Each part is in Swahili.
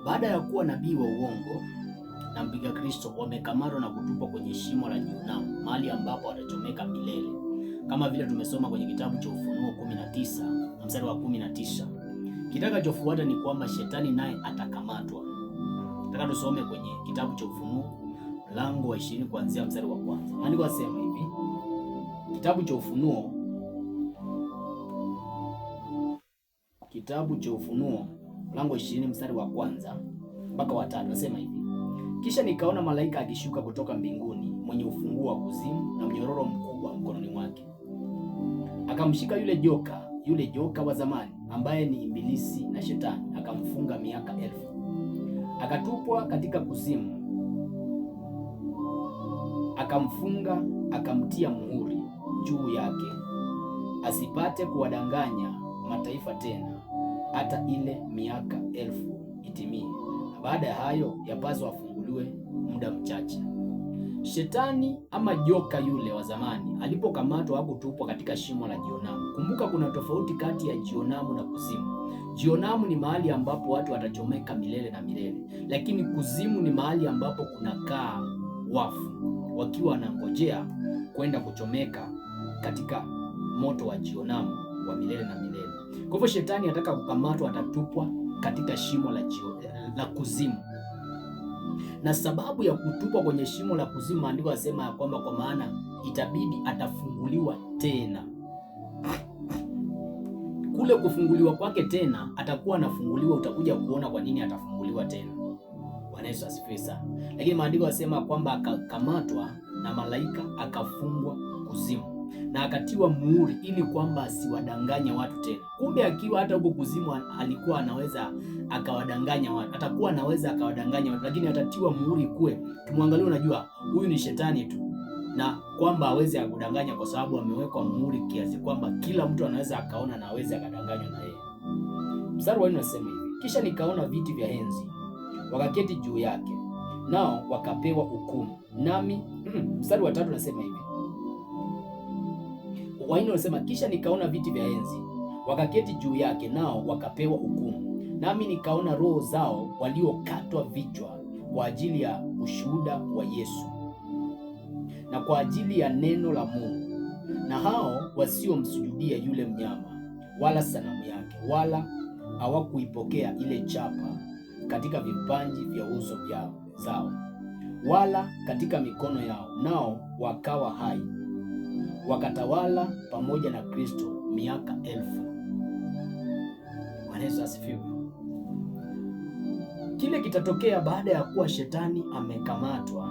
Baada ya kuwa nabii wa uongo na mpiga Kristo wamekamatwa na kutupwa kwenye shimo la Jehanamu, mahali ambapo watachomeka milele, kama vile tumesoma kwenye kitabu cha Ufunuo 19 mstari wa 19. Kitakachofuata ni kwamba shetani naye atakamatwa. Nataka tusome kwenye kitabu cha Ufunuo mlango wa 20 kuanzia mstari wa kwanza. Maandiko yanasema hivi. Kitabu cha Ufunuo mlango wa 20 mstari wa kwanza mpaka wa 5. Nasema hivi: kisha nikaona malaika akishuka kutoka mbinguni, mwenye ufunguo wa kuzimu na mnyororo mkubwa mkononi mwake. Akamshika yule joka wa zamani, ambaye ni Ibilisi na Shetani, akamfunga miaka 1000. Akatupwa katika kuzimu, akamfunga, akamtia muhuri juu yake, asipate kuwadanganya mataifa tena, hata ile miaka 1000 itimie. Baada ya hayo yapaswa afunguliwe muda mchache. Shetani ama joka yule wa zamani alipokamatwa hakutupwa katika shimo la Jehanamu. Kumbuka kuna tofauti kati ya Jehanamu na kuzimu. Jehanamu ni mahali ambapo watu watachomeka milele na milele, lakini kuzimu ni mahali ambapo kunakaa wafu wakiwa wanangojea kwenda kuchomeka katika moto wa Jehanamu wa milele na milele. Kwa hivyo shetani ataka kukamatwa, atatupwa katika shimo la kuzimu. Na sababu ya kutupwa kwenye shimo la kuzimu, maandiko yasema ya kwamba kwa maana itabidi atafunguliwa tena. Kule kufunguliwa kwake tena, atakuwa anafunguliwa. Utakuja kuona kwa nini atafunguliwa tena. Bwana Yesu asifiwe sana. Lakini maandiko yasema kwamba akakamatwa na malaika, akafungwa kuzimu na akatiwa muhuri, ili kwamba asiwadanganye watu tena. Kumbe akiwa hata huko kuzimu alikuwa anaweza akawadanganya watu, atakuwa anaweza akawadanganya watu, lakini atatiwa muhuri kwe. Tumwangalie, unajua huyu ni shetani tu, na kwamba hawezi akudanganya kwa sababu amewekwa muhuri, kiasi kwamba kila mtu anaweza akaona na hawezi akadanganywa na yeye. Mstari wa 4 unasema hivi: kisha nikaona viti vya enzi, wakaketi juu yake, nao wakapewa hukumu. Nami mstari wa 3 unasema hivi. Wa 4 unasema kisha nikaona viti vya enzi, wakaketi juu yake, nao wakapewa hukumu. Nami nikaona roho zao waliokatwa vichwa kwa ajili ya ushuhuda wa Yesu na kwa ajili ya neno la Mungu, na hao wasiomsujudia yule mnyama wala sanamu yake, wala hawakuipokea ile chapa katika vipaji vya uso zao wala katika mikono yao, nao wakawa hai, wakatawala pamoja na Kristo miaka 1000. Bwana Yesu asifiwe. Kile kitatokea baada ya kuwa shetani amekamatwa.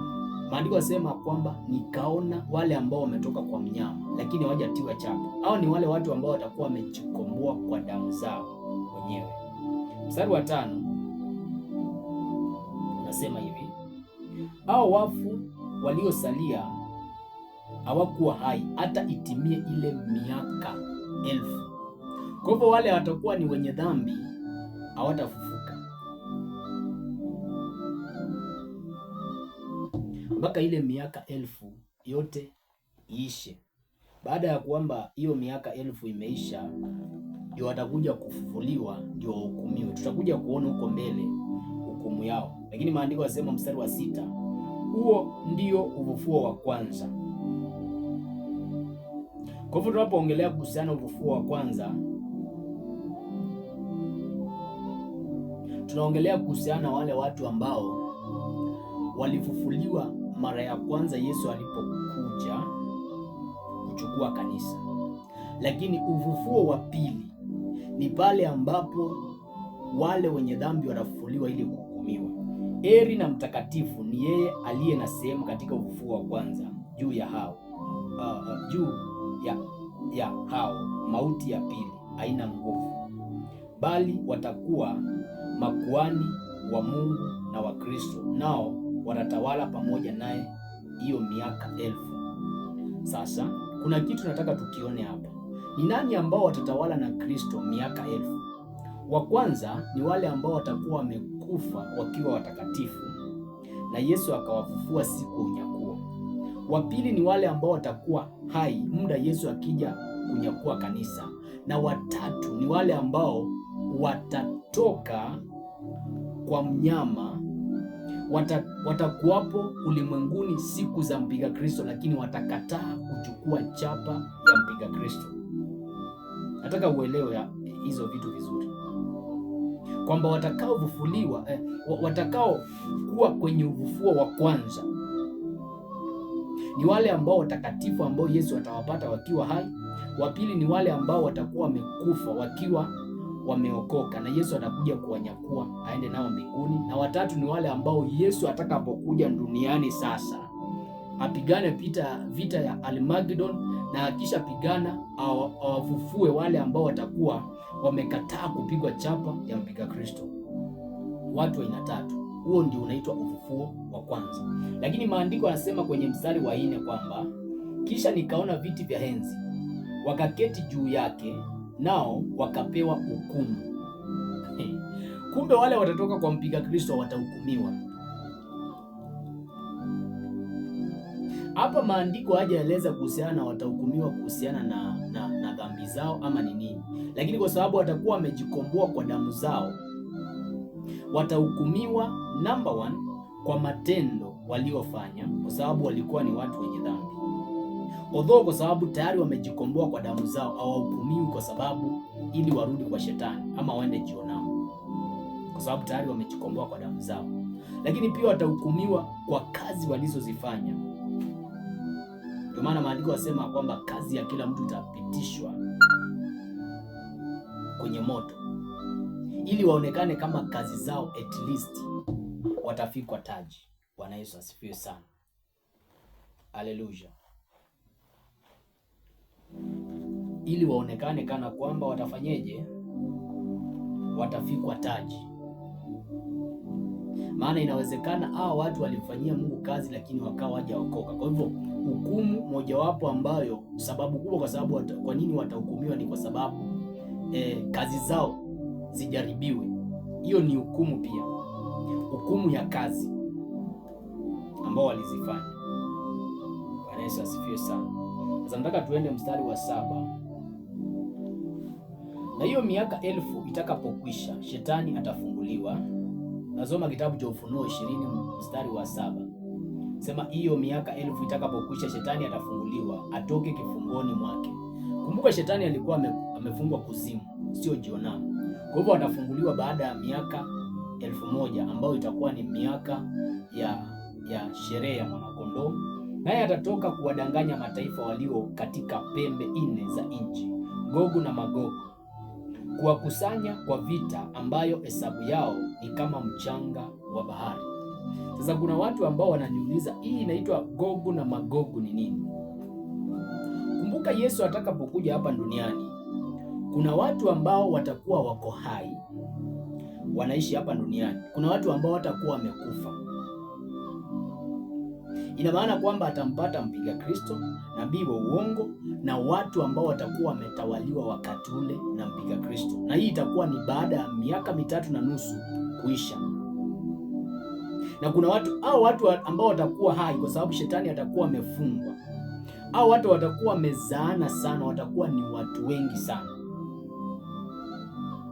Maandiko yasema kwamba nikaona wale ambao wametoka kwa mnyama lakini hawajatiwa chapa. Hao ni wale watu ambao watakuwa wamejikomboa kwa damu zao wenyewe. Mstari wa 5 unasema hivi: hao wafu waliosalia hawakuwa hai hata itimie ile miaka 1000. Kwa hivyo wale watakuwa ni wenye dhambi hawatafufuka mpaka ile miaka 1000 yote iishe. Baada ya kwamba hiyo miaka 1000 imeisha, ndio watakuja kufufuliwa, ndio wahukumiwe. Tutakuja kuona huko mbele hukumu yao, lakini maandiko yasema mstari wa 6, huo ndio ufufuo wa kwanza. Kwa hivyo tunapoongelea kuhusiana ufufuo wa kwanza, tunaongelea kuhusiana na wale watu ambao walifufuliwa mara ya kwanza Yesu alipokuja kuchukua kanisa. Lakini ufufuo wa pili ni pale ambapo wale wenye dhambi wanafufuliwa ili kuhukumiwa. Heri na mtakatifu ni yeye aliye na sehemu katika ufufuo wa kwanza. Juu ya hao mauti ya pili haina nguvu, bali watakuwa makuhani wa Mungu na wa Kristo, nao watatawala pamoja naye hiyo miaka 1000. Sasa kuna kitu nataka tukione hapa. Ni nani ambao watatawala na Kristo miaka 1000? Wa kwanza ni wale ambao watakuwa wamekufa wakiwa watakatifu na Yesu akawafufua siku ya unyakuo. Wa pili ni wale ambao watakuwa hai muda Yesu akija kunyakua kanisa, na watatu ni wale ambao watatoka kwa mnyama watakuwapo ulimwenguni siku za mpiga Kristo, lakini watakataa kuchukua chapa ya mpiga Kristo. Nataka uelewe hizo vitu vizuri, kwamba watakaofufuliwa watakao kuwa kwenye ufufuo wa kwanza ni wale ambao watakatifu ambao Yesu atawapata wakiwa hai. Wa pili ni wale ambao watakuwa wamekufa wakiwa wameokoka na Yesu atakuja kuwanyakua aende nao mbinguni. Na watatu ni wale ambao Yesu atakapokuja duniani sasa apigane vita ya Armageddon, na akisha pigana awafufue wale ambao watakuwa wamekataa kupigwa chapa ya mpiga Kristo. Watu aina tatu. Huo ndio unaitwa ufufuo wa kwanza. Lakini maandiko yanasema kwenye mstari wa 4 kwamba kisha nikaona viti vya enzi, wakaketi juu yake, nao wakapewa hukumu. Kumbe wale watatoka kwa mpiga Kristo watahukumiwa. Hapa maandiko hajaeleza kuhusiana na watahukumiwa kuhusiana na dhambi zao ama ni nini, lakini kwa sababu watakuwa wamejikomboa kwa damu zao, watahukumiwa number 1 kwa matendo waliofanya, kwa sababu walikuwa ni watu wenye dhambi. Although kwa sababu tayari wamejikomboa kwa damu zao, hawahukumiwi kwa sababu ili warudi kwa shetani ama waende jehanamu, kwa sababu tayari wamejikomboa kwa damu zao. Lakini pia watahukumiwa kwa kazi walizozifanya. Ndio maana maandiko yasema kwamba kazi ya kila mtu itapitishwa kwenye moto, ili waonekane kama kazi zao at least watafikwa taji. Bwana Yesu asifiwe sana. Haleluya. Ili waonekane kana kwamba watafanyeje? Watafikwa taji. Maana inawezekana hao watu walimfanyia Mungu kazi lakini wakawa hawajaokoka. Kwa hivyo hukumu mojawapo ambayo sababu kubwa kwa sababu kwa nini watahukumiwa ni kwa sababu kazi zao zijaribiwe. Hiyo ni hukumu pia. Hukumu ya kazi ambao walizifanya. Bwana Yesu asifiwe sana. Sasa nataka tuende mstari wa 7. Na hiyo miaka 1000 itakapokwisha, shetani atafunguliwa. Nasoma kitabu cha Ufunuo 20 mstari wa 7. Sema hiyo miaka 1000 itakapokwisha, shetani atafunguliwa atoke kifungoni mwake. Kumbuka shetani alikuwa amefungwa kuzimu, sio jehanamu. Kwa hivyo atafunguliwa baada ya miaka 1000 ambayo itakuwa ni miaka ya sherehe ya mwanakondoo. Naye atatoka kuwadanganya mataifa walio katika pembe 4 za nchi, Gogu na Magogu, kuwakusanya kwa vita, ambayo hesabu yao ni kama mchanga wa bahari. Sasa kuna watu ambao wananiuliza hii inaitwa Gogu na Magogu ni nini? Kumbuka Yesu atakapokuja hapa duniani, kuna watu ambao watakuwa wako hai, wanaishi hapa duniani. Kuna watu ambao watakuwa wamekufa. Ina maana kwamba atampata mpiga Kristo, nabii wa uongo, na watu ambao watakuwa wametawaliwa wakati ule na mpiga Kristo. Na hii itakuwa ni baada ya miaka 3.5 kuisha. Na kuna watu ambao watakuwa hai kwa sababu shetani atakuwa amefungwa. Hao watu watakuwa wamezaana sana, watakuwa ni watu wengi sana.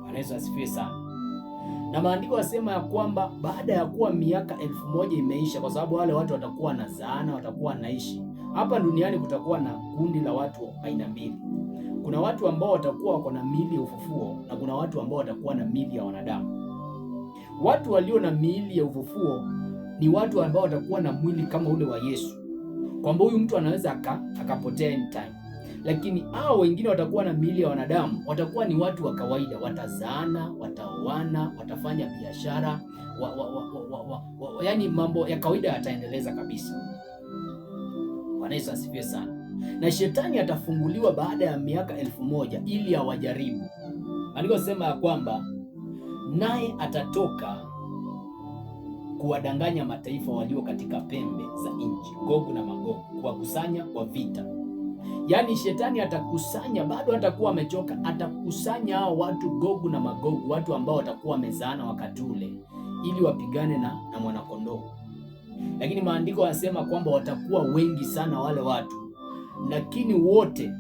Bwana Yesu asifiwe sana. Na maandiko yasema ya kwamba baada ya kuwa miaka 1000 imeisha, kwa sababu wale watu watakuwa wanazaana, watakuwa wanaishi hapa duniani, kutakuwa na kundi la watu aina mbili. Kuna watu ambao watakuwa wako na miili ya ufufuo na kuna watu ambao watakuwa na miili ya wanadamu. Watu walio na miili ya ufufuo ni watu ambao watakuwa na mwili kama ule wa Yesu, kwamba huyu mtu anaweza akapotea anytime. Lakini hao wengine watakuwa na miili ya wanadamu, watakuwa ni watu wa kawaida, watazaana, wataoana, watafanya biashara, yaani mambo ya kawaida yataendeleza kabisa. Bwana Yesu asifiwe sana. Na shetani atafunguliwa baada ya miaka 1000 ili awajaribu. Andiko sema ya kwamba naye atatoka kuwadanganya mataifa walio katika pembe za nchi, Gogu na Magogu, kuwakusanya kwa vita. Yaani shetani atakusanya, bado atakuwa amechoka, atakusanya hao watu Gogu na Magogu, watu ambao watakuwa wamezaana wakati ule, ili wapigane na mwanakondoo. Lakini maandiko yanasema kwamba watakuwa wengi sana wale watu, lakini wote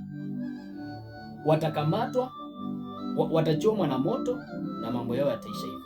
watakamatwa, watachomwa na moto na mambo yao yataisha hivi.